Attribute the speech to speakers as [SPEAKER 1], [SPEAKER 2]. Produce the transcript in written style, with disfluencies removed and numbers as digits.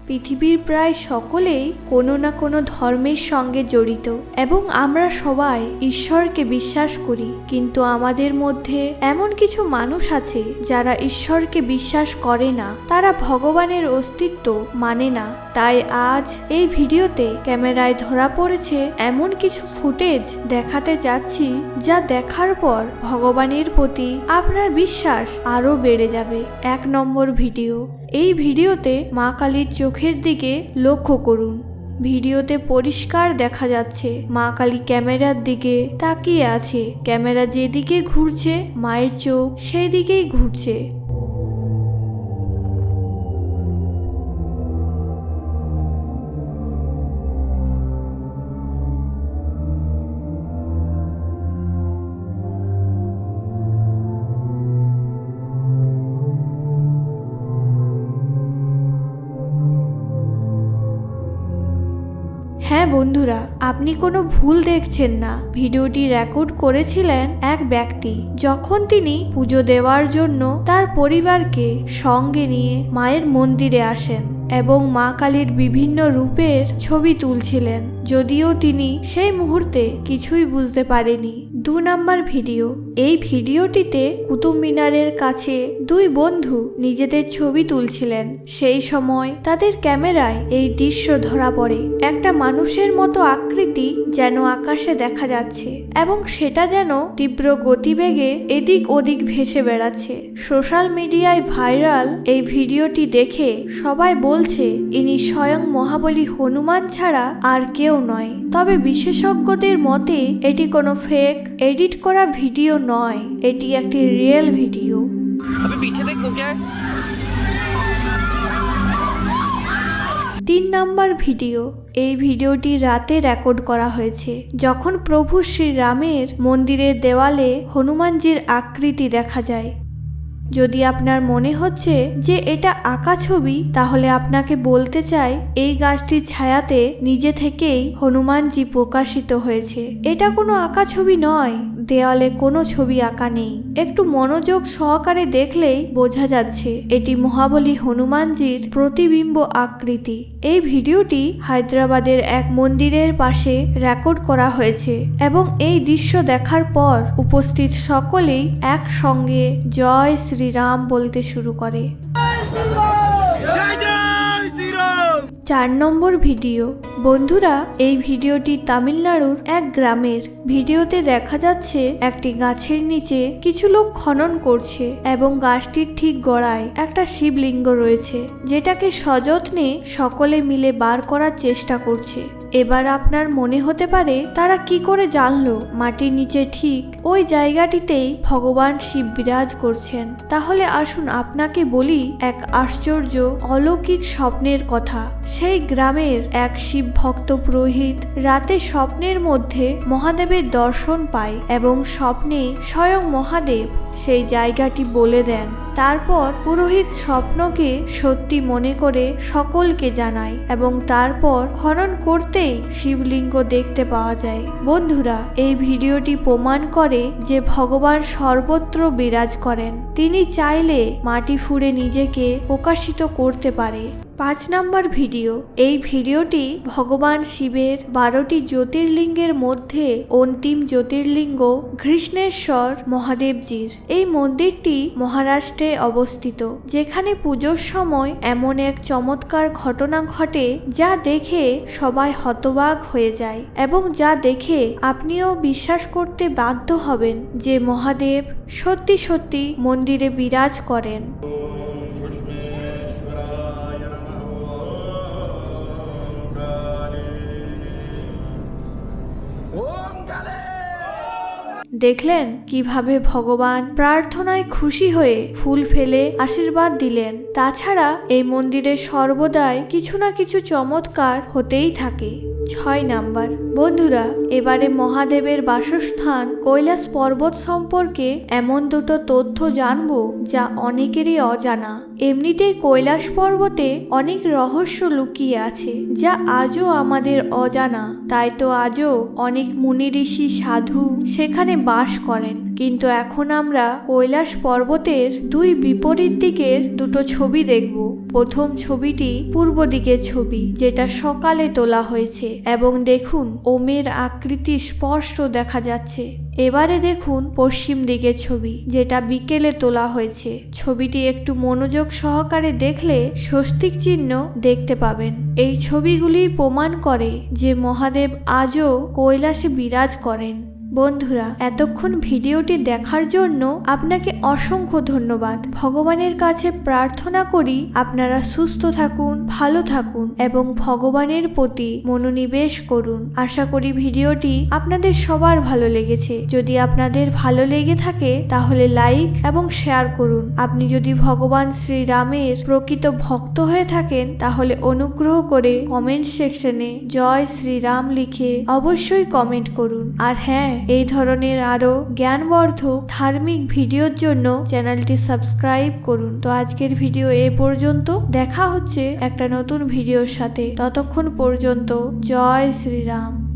[SPEAKER 1] পৃথিবীর প্রায় সকলেই কোনো না কোনো ধর্মের সঙ্গে জড়িত এবং আমরা সবাই ঈশ্বরকে বিশ্বাস করি, কিন্তু আমাদের মধ্যে এমন কিছু মানুষ আছে যারা ঈশ্বরকে বিশ্বাস করে না, তারা ভগবানের অস্তিত্ব মানে না। তাই আজ এই ভিডিওতে ক্যামেরায় ধরা পড়েছে এমন কিছু ফুটেজ দেখাতে যাচ্ছি যা দেখার পর ভগবানের প্রতি আপনার বিশ্বাস আরো বেড়ে যাবে। 1 নম্বর ভিডিও। এই ভিডিওতে মা কালীর চোখের দিকে লক্ষ্য করুন। ভিডিওতে পরিষ্কার দেখা যাচ্ছে মা কালী ক্যামেরার দিকে তাকিয়ে আছে। ক্যামেরা যেদিকে ঘুরছে মায়ের চোখ সেই দিকেই ঘুরছে। হ্যাঁ বন্ধুরা, আপনি কোনো ভুল দেখছেন না। ভিডিওটি রেকর্ড করেছিলেন এক ব্যক্তি যখন তিনি পুজো দেওয়ার জন্য তার পরিবারকে সঙ্গে নিয়ে মায়ের মন্দিরে আসেন এবং মা কালীর বিভিন্ন রূপের ছবি তুলছিলেন, যদিও তিনি সেই মুহূর্তে কিছুই বুঝতে পারেনি। 2 নম্বর ভিডিও। এই ভিডিওটিতে কুতুব মিনারের কাছে 2 বন্ধু নিজেদের ছবি তুলছিলেন। সেই সময় তাদের ক্যামেরায় এই দৃশ্য ধরা পড়ে। একটা মানুষের মতো আকৃতি যেন আকাশে দেখা যাচ্ছে এবং সেটা যেন তীব্র গতিবেগে এদিক ওদিক ভেসে বেড়াচ্ছে। সোশ্যাল মিডিয়ায় ভাইরাল এই ভিডিওটি দেখে সবাই বলছে ইনি স্বয়ং মহাবলী হনুমান ছাড়া আর কেউ নয়। তবে বিশেষজ্ঞদের মতে এটি কোনো ফেক এডিট করা ভিডিও নয়, এটি একটি রিয়েল ভিডিও। 3 নম্বর ভিডিও। এই ভিডিওটি রাতে রেকর্ড করা হয়েছে যখন প্রভু শ্রীরামের মন্দিরের দেওয়ালে হনুমানজির আকৃতি দেখা যায়। যদি আপনার মনে হচ্ছে যে এটা আঁকা ছবি, তাহলে আপনাকে বলতে চাই এই গাছটির ছায়াতে নিজে থেকেই হনুমানজি প্রকাশিত হয়েছে। এটা কোনো আঁকা ছবি নয়, দেওয়ালে কোনো ছবি আঁকা নেই। একটু মনোযোগ সহকারে দেখলেই বোঝা যাচ্ছে এটি মহাবলী হনুমানজির প্রতিবিম্ব আকৃতি। এই ভিডিওটি হায়দ্রাবাদের এক মন্দিরের পাশে রেকর্ড করা হয়েছে এবং এই দৃশ্য দেখার পর উপস্থিত সকলেই একসঙ্গে জয় শ্রীরাম বলতে শুরু করে। 4 নম্বর ভিডিও। বন্ধুরা, এই ভিডিওটি তামিলনাড়ুর এক গ্রামের। ভিডিওতে দেখা যাচ্ছে একটি গাছের নিচে কিছু লোক খনন করছে এবং গাছটির ঠিক গোড়ায় একটা শিবলিঙ্গ রয়েছে, যেটাকে সযত্নে সকলে মিলে বার করার চেষ্টা করছে। এবার আপনার মনে হতে পারে তারা কি করে জানলো মাটির নিচে ঠিক ওই জায়গাটিতেই ভগবান শিব বিরাজ করছেন। তাহলে আসুন আপনাকে বলি এক আশ্চর্য অলৌকিক স্বপ্নের কথা। সেই গ্রামের এক শিব ভক্ত পুরোহিত রাতে স্বপ্নের মধ্যে মহাদেবের দর্শন পায় এবং স্বপ্নে স্বয়ং মহাদেব সেই জায়গাটি বলে দেন। তারপর পুরোহিত স্বপ্নকে সত্যি মনে করে সকলকে জানায় এবং তারপর খনন করতেই শিবলিঙ্গ দেখতে পাওয়া যায়। বন্ধুরা, এই ভিডিওটি প্রমাণ করে যে ভগবান সর্বত্র বিরাজ করেন। তিনি চাইলে মাটি ফুঁড়ে নিজেকে প্রকাশিত করতে পারে। 5 নম্বর ভিডিও। এই ভিডিওটি ভগবান শিবের 12টি জ্যোতির্লিঙ্গের মধ্যে অন্তিম জ্যোতির্লিঙ্গ ঘৃষ্ণেশ্বর মহাদেবজির। এই মন্দিরটি মহারাষ্ট্রে অবস্থিত, যেখানে পুজোর সময় এমন এক চমৎকার ঘটনা ঘটে যা দেখে সবাই হতবাক হয়ে যায় এবং যা দেখে আপনিও বিশ্বাস করতে বাধ্য হবেন যে মহাদেব সত্যি সত্যি মন্দিরে বিরাজ করেন। দেখলেন কিভাবে ভগবান প্রার্থনায় খুশি হয়ে ফুল ফেলে আশীর্বাদ দিলেন। তাছাড়া এই মন্দিরে সর্বদাই কিছু না কিছু চমৎকার হতেই থাকে। 6 নাম্বার। বন্ধুরা, এবারে মহাদেবের বাসস্থান কৈলাস পর্বত সম্পর্কে এমন দুটো তথ্য জানবো যা অনেকেরই অজানা। এমনিতেই কৈলাস পর্বতে অনেক রহস্য লুকিয়ে আছে যা আজও আমাদের অজানা। তাই তো আজও অনেক মুনি ঋষি সাধু সেখানে বাস করেন। কিন্তু এখন আমরা কৈলাস পর্বতের দুই বিপরীত দিকের দুটো ছবি দেখব। প্রথম ছবিটি পূর্ব দিকের ছবি, যেটা সকালে তোলা হয়েছে এবং দেখুন ওমের আকৃতি স্পষ্ট দেখা যাচ্ছে। এবারে দেখুন পশ্চিম দিকের ছবি, যেটা বিকেলে তোলা হয়েছে। ছবিটি একটু মনোযোগ সহকারে দেখলে স্বস্তিক চিহ্ন দেখতে পাবেন। এই ছবিগুলি প্রমাণ করে যে মহাদেব আজও কৈলাসে বিরাজ করেন। বন্ধুরা, এতক্ষণ ভিডিওটি দেখার জন্য আপনাকে অসংখ্য ধন্যবাদ। ভগবানের কাছে প্রার্থনা করি আপনারা সুস্থ থাকুন, ভালো থাকুন এবং ভগবানের প্রতি মনোনিবেশ করুন। আশা করি ভিডিওটি আপনাদের সবার ভালো লেগেছে। যদি আপনাদের ভালো লেগে থাকে তাহলে লাইক এবং শেয়ার করুন। আপনি যদি ভগবান শ্রীরামের প্রকৃত ভক্ত হয়ে থাকেন তাহলে অনুগ্রহ করে কমেন্ট সেকশনে জয় শ্রীরাম লিখে অবশ্যই কমেন্ট করুন। আর হ্যাঁ, এই ধরনের আরো জ্ঞানবর্ধক ধার্মিক ভিডিওর জন্য চ্যানেলটি সাবস্ক্রাইব করুন। তো আজকের ভিডিও এ পর্যন্ত। দেখা হচ্ছে একটা নতুন ভিডিওর সাথে। ততক্ষণ পর্যন্ত জয় শ্রীরাম।